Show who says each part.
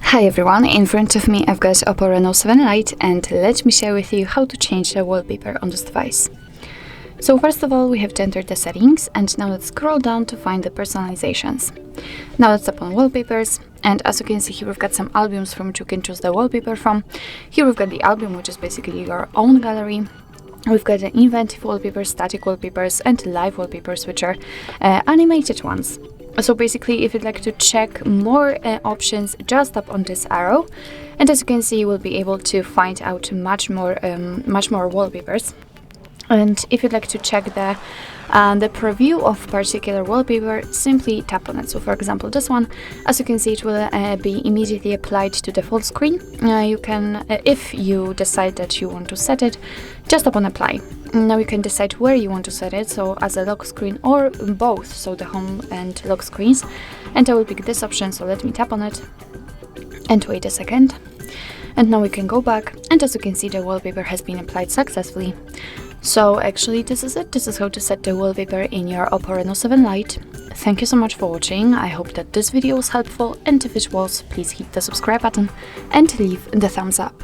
Speaker 1: Hi everyone, in front of me I've got Oppo Reno 7 Lite, and let me share with you how to change the wallpaper on this device. So first of all, we have to enter the settings, and now let's scroll down to find the personalizations. Now let's tap on Wallpapers, and as you can see here we've got some albums from which you can choose the wallpaper from. Here we've got the album, which is basically your own gallery. We've got the inventive wallpapers, static wallpapers, and live wallpapers, which are animated ones. So basically, if you'd like to check more options, just tap on this arrow, and as you can see, you will be able to find out much more wallpapers. And if you'd like to check the preview of particular wallpaper, simply tap on it. So for example, this one, as you can see, it will be immediately applied to the full screen. You can, if you decide that you want to set it, just tap on apply. Now you can decide where you want to set it, so as a lock screen or both, so the home and lock screens. And I will pick this option, so let me tap on it and wait a second. And now we can go back, and as you can see, the wallpaper has been applied successfully. So actually this is it. This is how to set the wallpaper in your Oppo Reno 7 Lite. Thank you so much for watching. I hope that this video was helpful, and if it was, please hit the subscribe button and leave the thumbs up.